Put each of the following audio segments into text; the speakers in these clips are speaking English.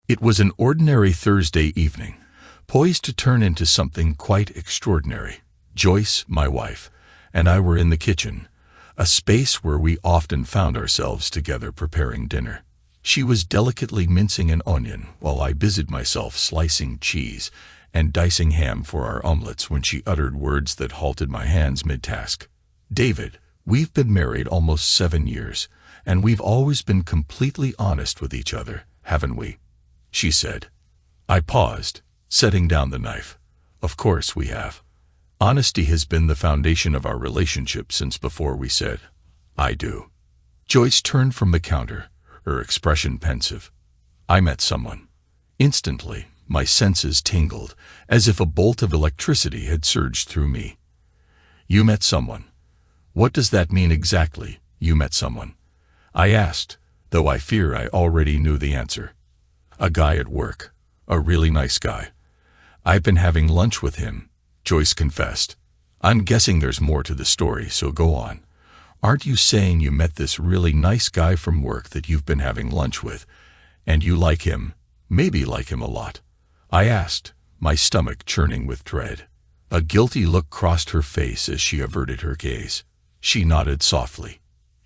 It was an ordinary Thursday evening, poised to turn into something quite extraordinary. Joyce, my wife, and I were in the kitchen, a space where we often found ourselves together preparing dinner. She was delicately mincing an onion while I busied myself slicing cheese and dicing ham for our omelets when she uttered words that halted my hands mid-task. "David, we've been married almost 7 years, and we've always been completely honest with each other, haven't we?" she said. I paused, setting down the knife. "Of course we have. Honesty has been the foundation of our relationship since before we said, 'I do.'" Joyce turned from the counter, her expression pensive. "I met someone." Instantly, my senses tingled, as if a bolt of electricity had surged through me. "You met someone? What does that mean exactly, you met someone?" I asked, though I fear I already knew the answer. "A guy at work. A really nice guy. I've been having lunch with him," Joyce confessed. "I'm guessing there's more to the story, so go on. Aren't you saying you met this really nice guy from work that you've been having lunch with, and you like him, maybe like him a lot?" I asked, my stomach churning with dread. A guilty look crossed her face as she averted her gaze. She nodded softly.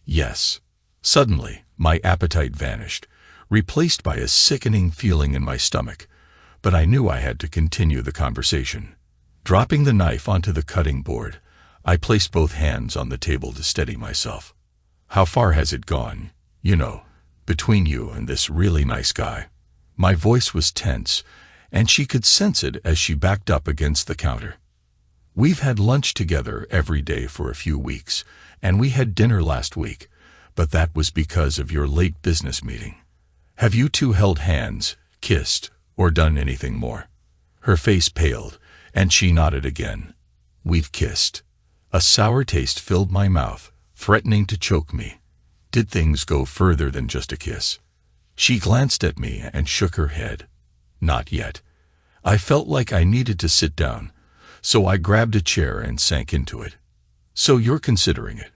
"Yes." Suddenly, my appetite vanished, replaced by a sickening feeling in my stomach, but I knew I had to continue the conversation. Dropping the knife onto the cutting board, I placed both hands on the table to steady myself. "How far has it gone, between you and this really nice guy?" My voice was tense, and she could sense it as she backed up against the counter. "We've had lunch together every day for a few weeks, and we had dinner last week, but that was because of your late business meeting. Have you two held hands, kissed, or done anything more?" Her face paled, and she nodded again. "We've kissed." A sour taste filled my mouth, threatening to choke me. Did things go further than just a kiss? She glanced at me and shook her head. "Not yet." I felt like I needed to sit down, so I grabbed a chair and sank into it. "So you're considering it?"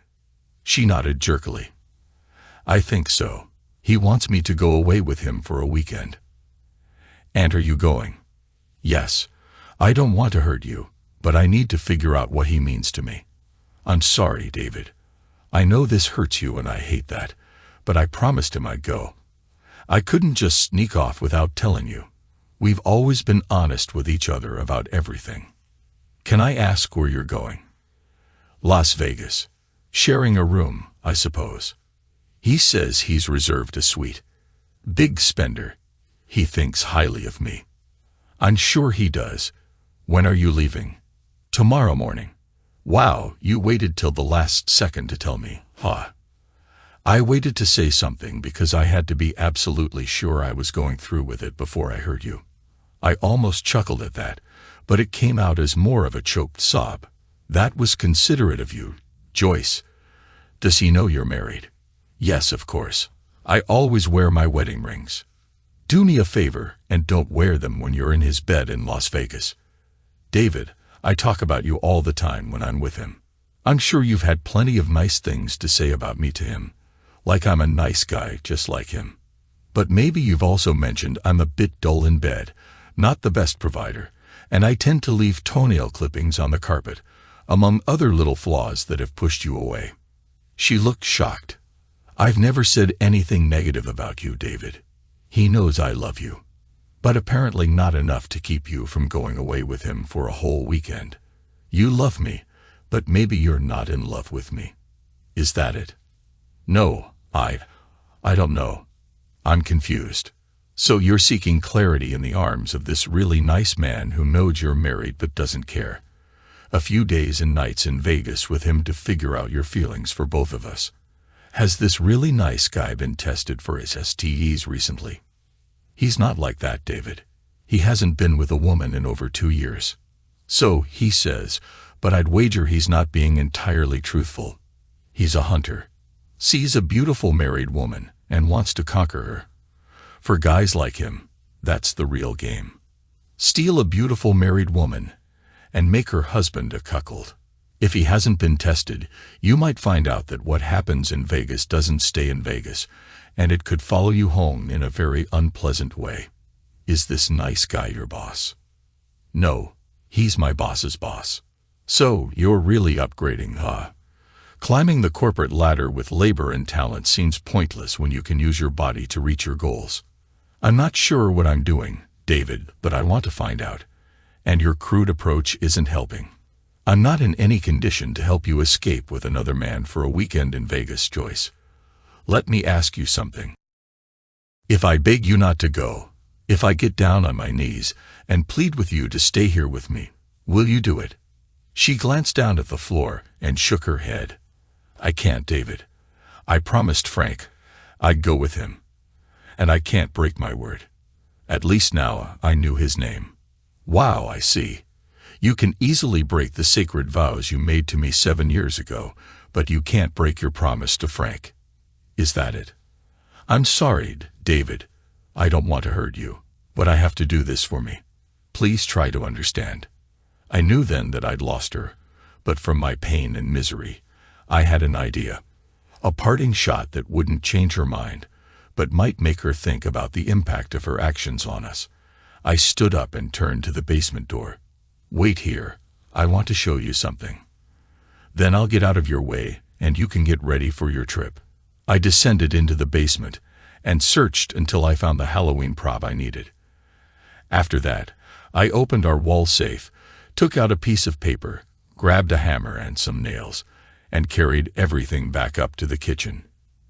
She nodded jerkily. "I think so. He wants me to go away with him for a weekend." "And are you going?" "Yes. I don't want to hurt you, but I need to figure out what he means to me." "I'm sorry, David. I know this hurts you and I hate that, but I promised him I'd go. I couldn't just sneak off without telling you. We've always been honest with each other about everything." "Can I ask where you're going?" "Las Vegas. Sharing a room, I suppose. He says he's reserved a suite. Big spender. He thinks highly of me." "I'm sure he does. When are you leaving?" "Tomorrow morning." "Wow, you waited till the last second to tell me, huh?" "I waited to say something because I had to be absolutely sure I was going through with it before I heard you." I almost chuckled at that, but it came out as more of a choked sob. "That was considerate of you, Joyce. Does he know you're married?" "Yes, of course. I always wear my wedding rings." "Do me a favor and don't wear them when you're in his bed in Las Vegas." "David, I talk about you all the time when I'm with him. I'm sure you've had plenty of nice things to say about me to him, like I'm a nice guy just like him. But maybe you've also mentioned I'm a bit dull in bed, not the best provider, and I tend to leave toenail clippings on the carpet, among other little flaws that have pushed you away." She looked shocked. "I've never said anything negative about you, David. He knows I love you. But apparently not enough to keep you from going away with him for a whole weekend. You love me, but maybe you're not in love with me. Is that it?" "No, I don't know. I'm confused." "So you're seeking clarity in the arms of this really nice man who knows you're married but doesn't care. A few days and nights in Vegas with him to figure out your feelings for both of us. Has this really nice guy been tested for his STDs recently?" "He's not like that, David. He hasn't been with a woman in over 2 years. So he says, but I'd wager he's not being entirely truthful. He's a hunter. Sees a beautiful married woman and wants to conquer her. For guys like him, that's the real game. Steal a beautiful married woman and make her husband a cuckold. If he hasn't been tested, you might find out that what happens in Vegas doesn't stay in Vegas, and it could follow you home in a very unpleasant way." Is this nice guy your boss? No, he's my boss's boss. So, you're really upgrading, huh? Climbing the corporate ladder with labor and talent seems pointless when you can use your body to reach your goals. I'm not sure what I'm doing, David, but I want to find out. And your crude approach isn't helping. I'm not in any condition to help you escape with another man for a weekend in Vegas, Joyce. Let me ask you something. If I beg you not to go, if I get down on my knees and plead with you to stay here with me, will you do it? She glanced down at the floor and shook her head. I can't, David. I promised Frank I'd go with him. And I can't break my word. At least now I knew his name. Wow, I see. You can easily break the sacred vows you made to me 7 years ago, but you can't break your promise to Frank. Is that it? I'm sorry, David. I don't want to hurt you, but I have to do this for me. Please try to understand. I knew then that I'd lost her, but from my pain and misery, I had an idea. A parting shot that wouldn't change her mind, but might make her think about the impact of her actions on us. I stood up and turned to the basement door. Wait here. I want to show you something. Then I'll get out of your way, and you can get ready for your trip. I descended into the basement and searched until I found the Halloween prop I needed. After that, I opened our wall safe, took out a piece of paper, grabbed a hammer and some nails, and carried everything back up to the kitchen.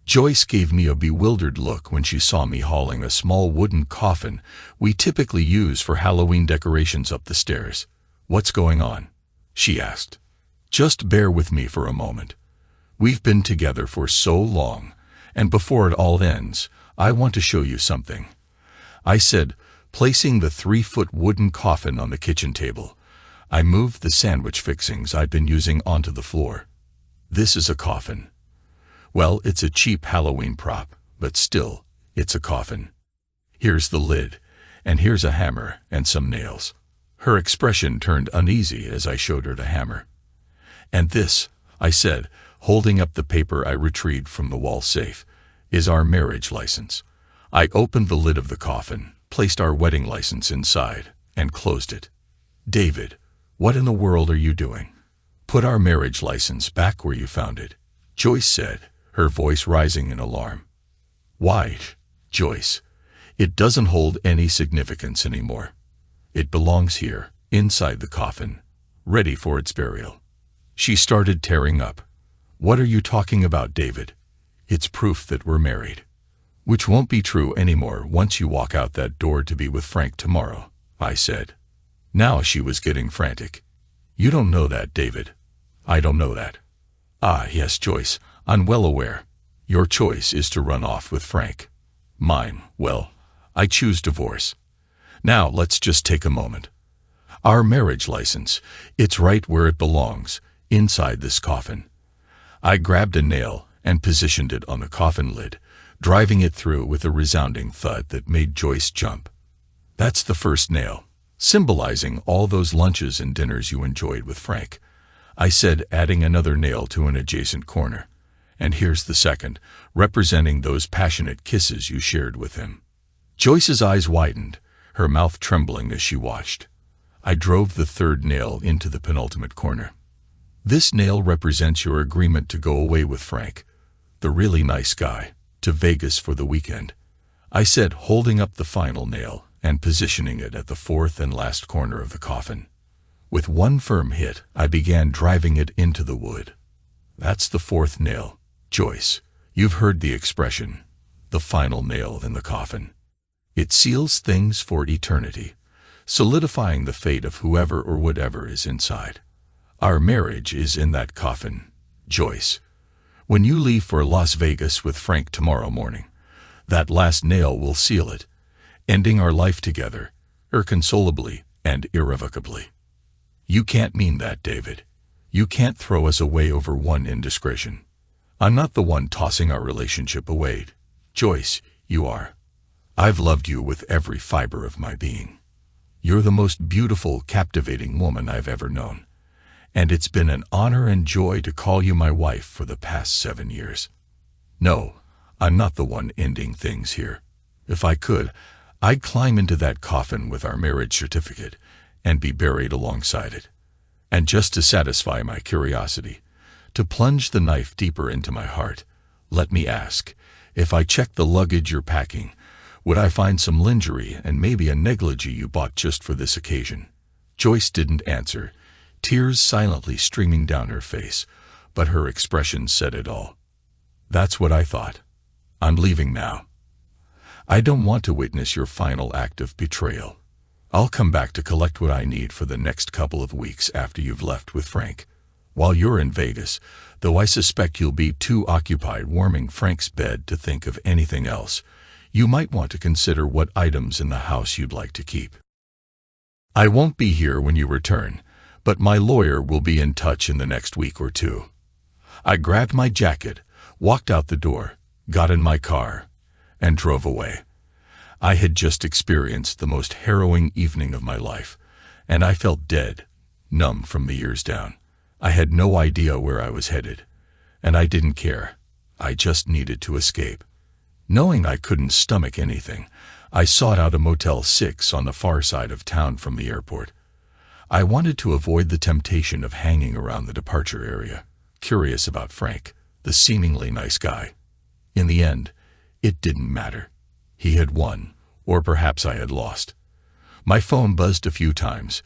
Joyce gave me a bewildered look when she saw me hauling a small wooden coffin we typically use for Halloween decorations up the stairs. What's going on? She asked. Just bear with me for a moment. We've been together for so long, and before it all ends, I want to show you something. I said, placing the 3-foot wooden coffin on the kitchen table. I moved the sandwich fixings I'd been using onto the floor. This is a coffin. Well, it's a cheap Halloween prop, but still, it's a coffin. Here's the lid, and here's a hammer and some nails. Her expression turned uneasy as I showed her the hammer. And this, I said, holding up the paper I retrieved from the wall safe, is our marriage license. I opened the lid of the coffin, placed our wedding license inside, and closed it. David, what in the world are you doing? Put our marriage license back where you found it, Joyce said, her voice rising in alarm. Why, Joyce? It doesn't hold any significance anymore. It belongs here, inside the coffin, ready for its burial. She started tearing up. What are you talking about, David? It's proof that we're married. Which won't be true anymore once you walk out that door to be with Frank tomorrow, I said. Now she was getting frantic. You don't know that, David. I don't know that. Ah, yes, Joyce, I'm well aware. Your choice is to run off with Frank. Mine, well, I choose divorce. Now let's just take a moment. Our marriage license, it's right where it belongs, inside this coffin. I grabbed a nail and positioned it on the coffin lid, driving it through with a resounding thud that made Joyce jump. That's the first nail, symbolizing all those lunches and dinners you enjoyed with Frank, I said, adding another nail to an adjacent corner. And here's the second, representing those passionate kisses you shared with him. Joyce's eyes widened, her mouth trembling as she watched. I drove the third nail into the penultimate corner. This nail represents your agreement to go away with Frank, the really nice guy, to Vegas for the weekend, I said, holding up the final nail and positioning it at the fourth and last corner of the coffin. With one firm hit, I began driving it into the wood. That's the fourth nail, Joyce. You've heard the expression, the final nail in the coffin. It seals things for eternity, solidifying the fate of whoever or whatever is inside. Our marriage is in that coffin, Joyce. When you leave for Las Vegas with Frank tomorrow morning, that last nail will seal it, ending our life together, irreconsolably and irrevocably. You can't mean that, David. You can't throw us away over one indiscretion. I'm not the one tossing our relationship away. Joyce, you are. I've loved you with every fiber of my being. You're the most beautiful, captivating woman I've ever known. And it's been an honor and joy to call you my wife for the past 7 years. No, I'm not the one ending things here. If I could, I'd climb into that coffin with our marriage certificate and be buried alongside it. And just to satisfy my curiosity, to plunge the knife deeper into my heart, let me ask, if I checked the luggage you're packing, would I find some lingerie and maybe a negligee you bought just for this occasion? Joyce didn't answer, tears silently streaming down her face, but her expression said it all. That's what I thought. I'm leaving now. I don't want to witness your final act of betrayal. I'll come back to collect what I need for the next couple of weeks after you've left with Frank. While you're in Vegas, though I suspect you'll be too occupied warming Frank's bed to think of anything else, you might want to consider what items in the house you'd like to keep. I won't be here when you return, but my lawyer will be in touch in the next week or two. I grabbed my jacket, walked out the door, got in my car, and drove away. I had just experienced the most harrowing evening of my life, and I felt dead, numb from the ears down. I had no idea where I was headed, and I didn't care. I just needed to escape. Knowing I couldn't stomach anything, I sought out a Motel 6 on the far side of town from the airport. I wanted to avoid the temptation of hanging around the departure area, curious about Frank, the seemingly nice guy. In the end, it didn't matter. He had won, or perhaps I had lost. My phone buzzed a few times,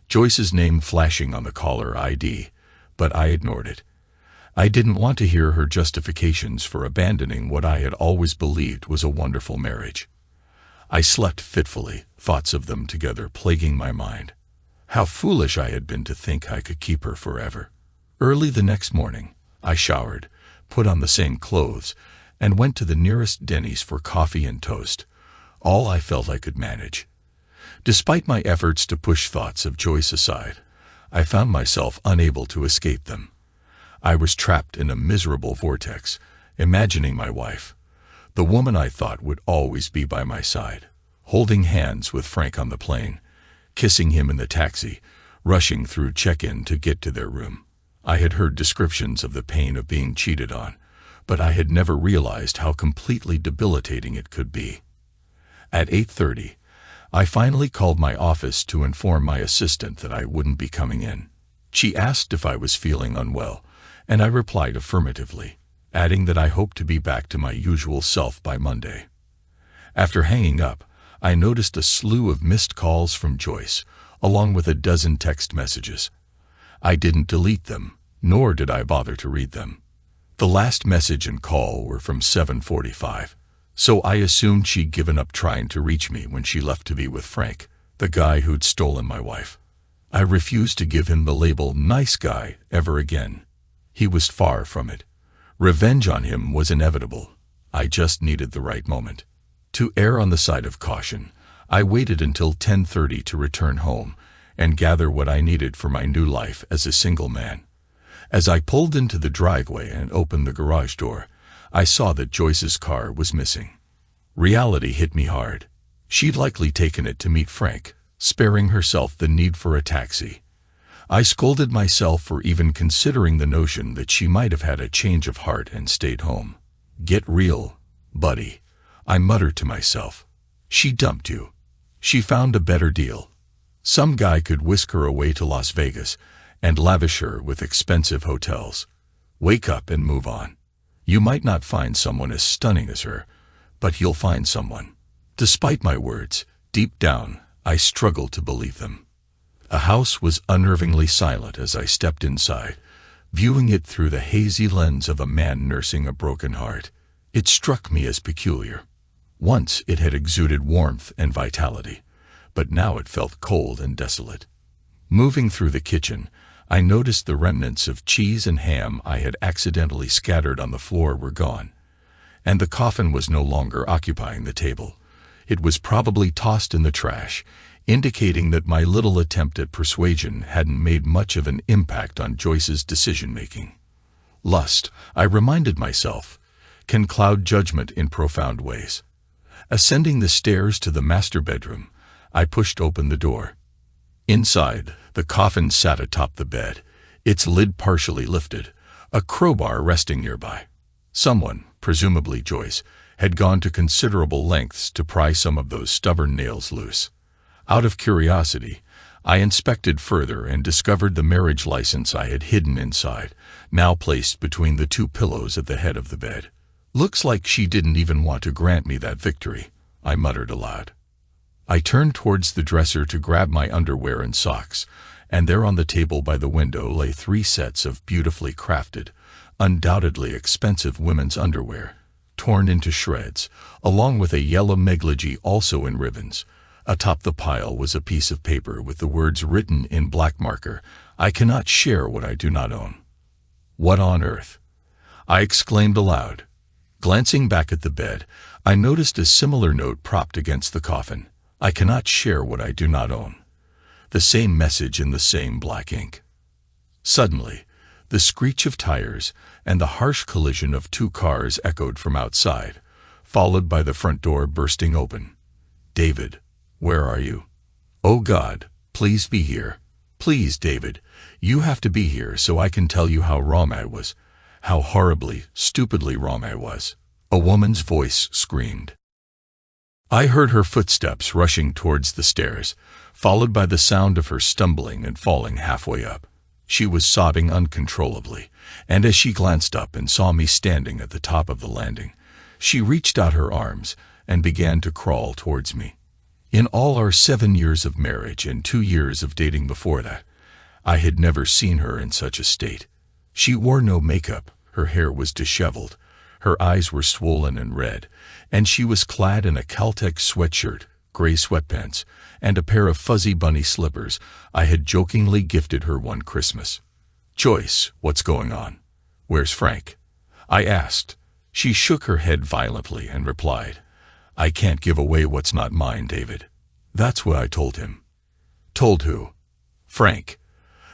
Joyce's name flashing on the caller ID, but I ignored it. I didn't want to hear her justifications for abandoning what I had always believed was a wonderful marriage. I slept fitfully, thoughts of them together plaguing my mind. How foolish I had been to think I could keep her forever. Early the next morning, I showered, put on the same clothes, and went to the nearest Denny's for coffee and toast, all I felt I could manage. Despite my efforts to push thoughts of Joyce aside, I found myself unable to escape them. I was trapped in a miserable vortex, imagining my wife, the woman I thought would always be by my side, holding hands with Frank on the plane, kissing him in the taxi, rushing through check-in to get to their room. I had heard descriptions of the pain of being cheated on, but I had never realized how completely debilitating it could be. At 8:30, I finally called my office to inform my assistant that I wouldn't be coming in. She asked if I was feeling unwell, and I replied affirmatively, adding that I hoped to be back to my usual self by Monday. After hanging up, I noticed a slew of missed calls from Joyce, along with a dozen text messages. I didn't delete them, nor did I bother to read them. The last message and call were from 7:45, so I assumed she'd given up trying to reach me when she left to be with Frank, the guy who'd stolen my wife. I refused to give him the label nice guy ever again. He was far from it. Revenge on him was inevitable. I just needed the right moment. To err on the side of caution, I waited until 10:30 to return home and gather what I needed for my new life as a single man. As I pulled into the driveway and opened the garage door, I saw that Joyce's car was missing. Reality hit me hard. She'd likely taken it to meet Frank, sparing herself the need for a taxi. I scolded myself for even considering the notion that she might have had a change of heart and stayed home. Get real, buddy, I muttered to myself. She dumped you. She found a better deal. Some guy could whisk her away to Las Vegas and lavish her with expensive hotels. Wake up and move on. You might not find someone as stunning as her, but you'll find someone. Despite my words, deep down, I struggled to believe them. A house was unnervingly silent as I stepped inside, viewing it through the hazy lens of a man nursing a broken heart. It struck me as peculiar. Once it had exuded warmth and vitality, but now it felt cold and desolate. Moving through the kitchen, I noticed the remnants of cheese and ham I had accidentally scattered on the floor were gone, and the coffin was no longer occupying the table. It was probably tossed in the trash, indicating that my little attempt at persuasion hadn't made much of an impact on Joyce's decision-making. Lust, I reminded myself, can cloud judgment in profound ways. Ascending the stairs to the master bedroom, I pushed open the door. Inside, the coffin sat atop the bed, its lid partially lifted, a crowbar resting nearby. Someone, presumably Joyce, had gone to considerable lengths to pry some of those stubborn nails loose. Out of curiosity, I inspected further and discovered the marriage license I had hidden inside, now placed between the two pillows at the head of the bed. "Looks like she didn't even want to grant me that victory," I muttered aloud. I turned towards the dresser to grab my underwear and socks, and there on the table by the window lay 3 sets of beautifully crafted, undoubtedly expensive women's underwear, torn into shreds, along with a yellow negligee also in ribbons. Atop the pile was a piece of paper with the words written in black marker, "I cannot share what I do not own." What on earth? I exclaimed aloud. Glancing back at the bed, I noticed a similar note propped against the coffin. "I cannot share what I do not own." The same message in the same black ink. Suddenly, the screech of tires and the harsh collision of 2 cars echoed from outside, followed by the front door bursting open. "David, where are you? Oh God, please be here. Please, David, you have to be here so I can tell you how wrong I was, how horribly, stupidly wrong I was." A woman's voice screamed. I heard her footsteps rushing towards the stairs, followed by the sound of her stumbling and falling halfway up. She was sobbing uncontrollably, and as she glanced up and saw me standing at the top of the landing, she reached out her arms and began to crawl towards me. In all our 7 years of marriage and 2 years of dating before that, I had never seen her in such a state. She wore no makeup, her hair was disheveled, her eyes were swollen and red, and she was clad in a Caltech sweatshirt, gray sweatpants, and a pair of fuzzy bunny slippers I had jokingly gifted her one Christmas. "Joyce, what's going on? Where's Frank?" I asked. She shook her head violently and replied, "I can't give away what's not mine, David." That's what I told him. Told who? Frank.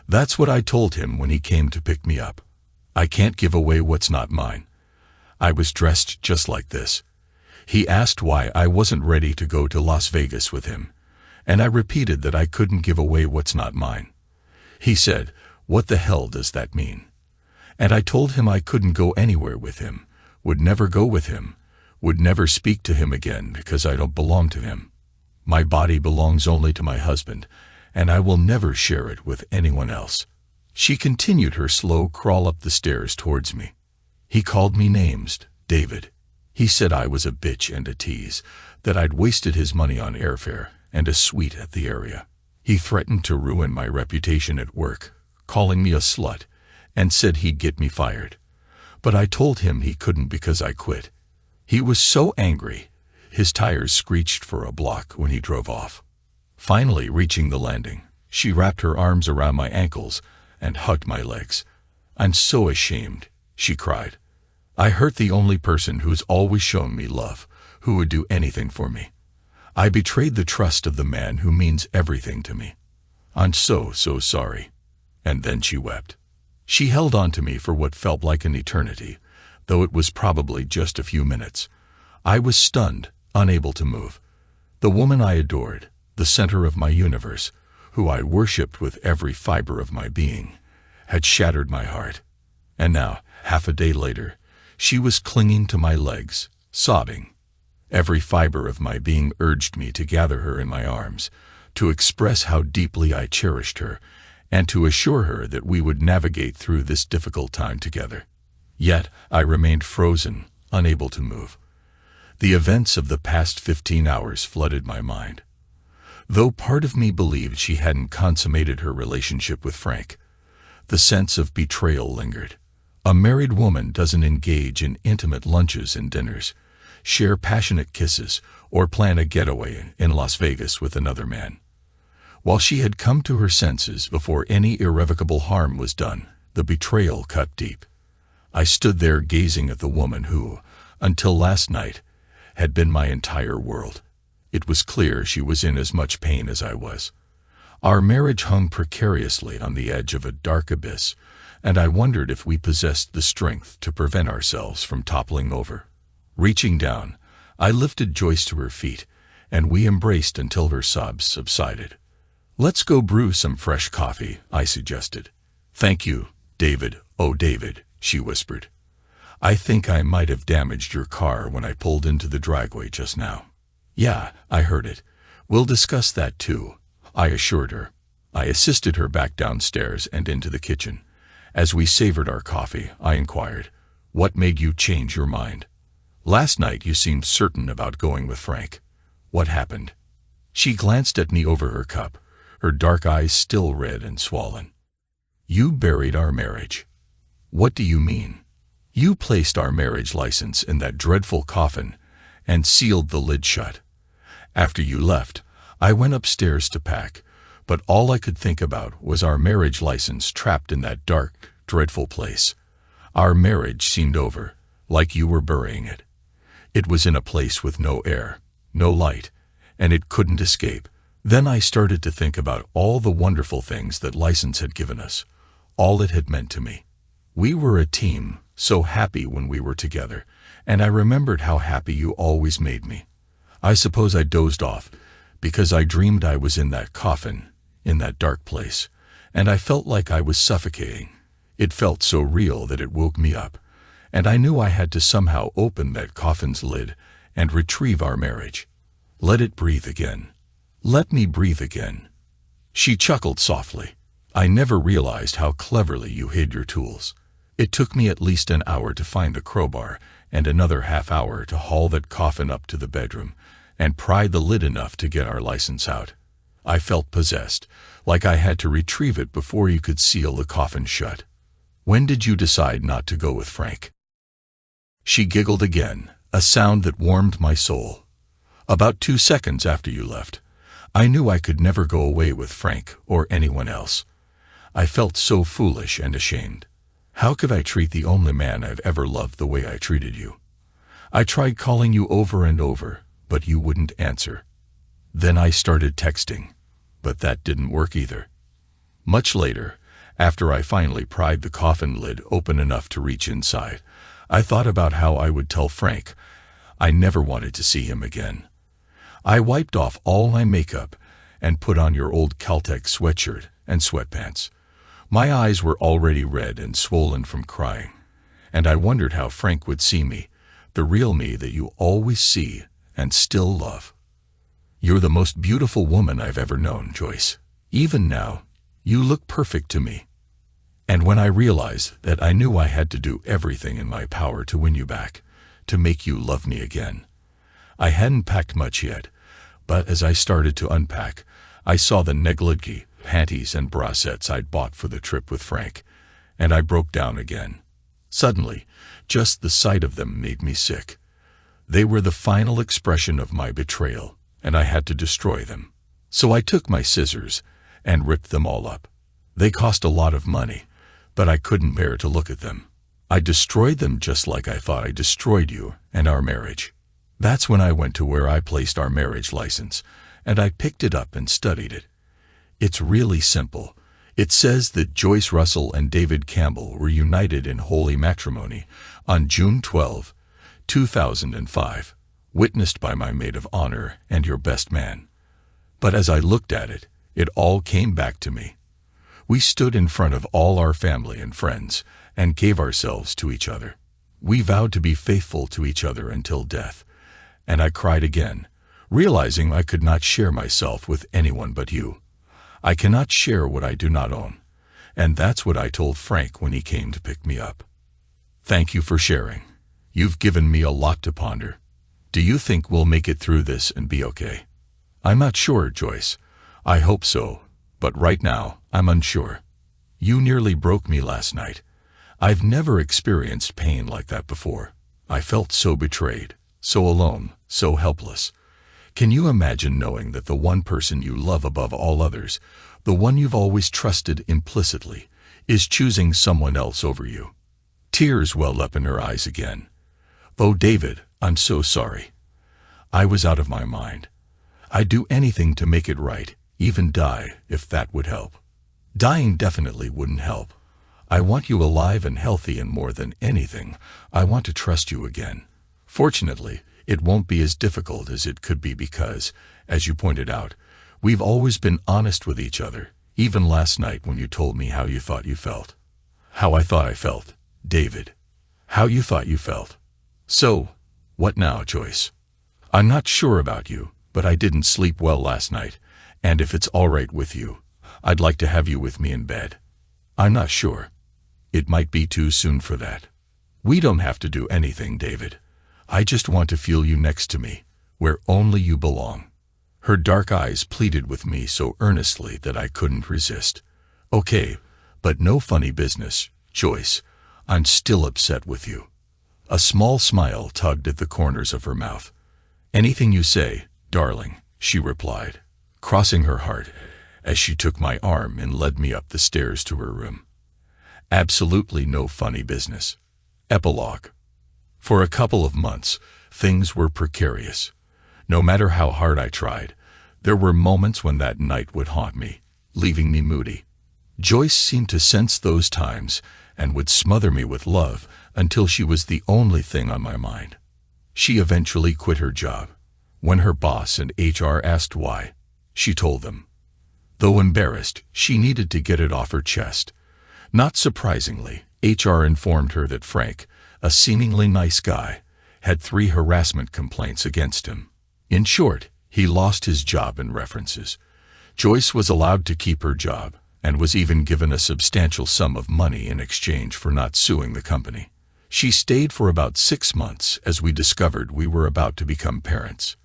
That's what I told him when he came to pick me up. I can't give away what's not mine. I was dressed just like this. He asked why I wasn't ready to go to Las Vegas with him, and I repeated that I couldn't give away what's not mine. He said, "What the hell does that mean?" And I told him I couldn't go anywhere with him, would never go with him, would never speak to him again because I don't belong to him. My body belongs only to my husband, and I will never share it with anyone else. She continued her slow crawl up the stairs towards me. He called me names, David. He said I was a bitch and a tease, that I'd wasted his money on airfare and a suite at the area. He threatened to ruin my reputation at work, calling me a slut, and said he'd get me fired. But I told him he couldn't because I quit. He was so angry, his tires screeched for a block when he drove off. Finally reaching the landing, she wrapped her arms around my ankles and hugged my legs. "I'm so ashamed," she cried. "I hurt the only person who's always shown me love, who would do anything for me. I betrayed the trust of the man who means everything to me. I'm so sorry." And then she wept. She held on to me for what felt like an eternity, though it was probably just a few minutes. I was stunned, unable to move. The woman I adored, the center of my universe, who I worshipped with every fiber of my being, had shattered my heart. And now, half a day later, she was clinging to my legs, sobbing. Every fiber of my being urged me to gather her in my arms, to express how deeply I cherished her, and to assure her that we would navigate through this difficult time together. Yet I remained frozen, unable to move. The events of the past 15 hours flooded my mind. Though part of me believed she hadn't consummated her relationship with Frank, the sense of betrayal lingered. A married woman doesn't engage in intimate lunches and dinners, share passionate kisses, or plan a getaway in Las Vegas with another man. While she had come to her senses before any irrevocable harm was done, the betrayal cut deep. I stood there gazing at the woman who, until last night, had been my entire world. It was clear she was in as much pain as I was. Our marriage hung precariously on the edge of a dark abyss, and I wondered if we possessed the strength to prevent ourselves from toppling over. Reaching down, I lifted Joyce to her feet, and we embraced until her sobs subsided. "Let's go brew some fresh coffee," I suggested. "Thank you, David, oh David," she whispered. I think I might have damaged your car when I pulled into the driveway just now." "Yeah, I heard it. We'll discuss that too," I assured her. I assisted her back downstairs and into the kitchen. As we savored our coffee, I inquired, "What made you change your mind? Last night you seemed certain about going with Frank. What happened?" She glanced at me over her cup, her dark eyes still red and swollen. "You buried our marriage." "What do you mean?" "You placed our marriage license in that dreadful coffin and sealed the lid shut. After you left, I went upstairs to pack, but all I could think about was our marriage license trapped in that dark, dreadful place. Our marriage seemed over, like you were burying it. It was in a place with no air, no light, and it couldn't escape. Then I started to think about all the wonderful things that license had given us, all it had meant to me. We were a team, so happy when we were together, and I remembered how happy you always made me. I suppose I dozed off, because I dreamed I was in that coffin, in that dark place, and I felt like I was suffocating. It felt so real that it woke me up, and I knew I had to somehow open that coffin's lid and retrieve our marriage. Let it breathe again. Let me breathe again." She chuckled softly. "I never realized how cleverly you hid your tools. It took me at least an hour to find a crowbar and another half-hour to haul that coffin up to the bedroom and pry the lid enough to get our license out. I felt possessed, like I had to retrieve it before you could seal the coffin shut. When did you decide not to go with Frank?" She giggled again, a sound that warmed my soul. "About 2 seconds after you left. I knew I could never go away with Frank or anyone else. I felt so foolish and ashamed. How could I treat the only man I've ever loved the way I treated you? I tried calling you over and over, but you wouldn't answer. Then I started texting, but that didn't work either. Much later, after I finally pried the coffin lid open enough to reach inside, I thought about how I would tell Frank I never wanted to see him again. I wiped off all my makeup and put on your old Caltech sweatshirt and sweatpants. My eyes were already red and swollen from crying, and I wondered how Frank would see me, the real me that you always see and still love. You're the most beautiful woman I've ever known, Joyce. Even now, you look perfect to me. And when I realized that, I knew I had to do everything in my power to win you back, to make you love me again. I hadn't packed much yet, but as I started to unpack, I saw the negligee, panties and bra sets I'd bought for the trip with Frank, and I broke down again. Suddenly, just the sight of them made me sick. They were the final expression of my betrayal, and I had to destroy them. So I took my scissors and ripped them all up. They cost a lot of money, but I couldn't bear to look at them. I destroyed them just like I thought I destroyed you and our marriage. That's when I went to where I placed our marriage license, and I picked it up and studied it. It's really simple. It says that Joyce Russell and David Campbell were united in holy matrimony on June 12, 2005, witnessed by my maid of honor and your best man. But as I looked at it, it all came back to me. We stood in front of all our family and friends and gave ourselves to each other. We vowed to be faithful to each other until death. And I cried again, realizing I could not share myself with anyone but you. I cannot share what I do not own. And that's what I told Frank when he came to pick me up. Thank you for sharing. You've given me a lot to ponder. Do you think we'll make it through this and be okay? I'm not sure, Joyce. I hope so, but right now, I'm unsure. You nearly broke me last night. I've never experienced pain like that before. I felt so betrayed, so alone, so helpless. Can you imagine knowing that the one person you love above all others, the one you've always trusted implicitly, is choosing someone else over you? Tears welled up in her eyes again. Oh, David, I'm so sorry. I was out of my mind. I'd do anything to make it right, even die, if that would help. Dying definitely wouldn't help. I want you alive and healthy, and more than anything, I want to trust you again. Fortunately, it won't be as difficult as it could be because, as you pointed out, we've always been honest with each other, even last night when you told me how you thought you felt. How I thought I felt, David. How you thought you felt. So, what now, Joyce? I'm not sure about you, but I didn't sleep well last night, and if it's all right with you, I'd like to have you with me in bed. I'm not sure. It might be too soon for that. We don't have to do anything, David. I just want to feel you next to me, where only you belong. Her dark eyes pleaded with me so earnestly that I couldn't resist. Okay, but no funny business, Joyce. I'm still upset with you. A small smile tugged at the corners of her mouth. Anything you say, darling, she replied, crossing her heart as she took my arm and led me up the stairs to her room. Absolutely no funny business. Epilogue. For a couple of months, things were precarious. No matter how hard I tried, there were moments when that night would haunt me, leaving me moody. Joyce seemed to sense those times and would smother me with love until she was the only thing on my mind. She eventually quit her job. When her boss and HR asked why, she told them. Though embarrassed, she needed to get it off her chest. Not surprisingly, HR informed her that Frank, a seemingly nice guy, had 3 harassment complaints against him. In short, he lost his job and references. Joyce was allowed to keep her job and was even given a substantial sum of money in exchange for not suing the company. She stayed for about 6 months as we discovered we were about to become parents.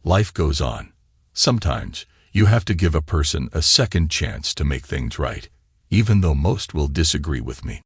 Life goes on. Sometimes you have to give a person a second chance to make things right, even though most will disagree with me.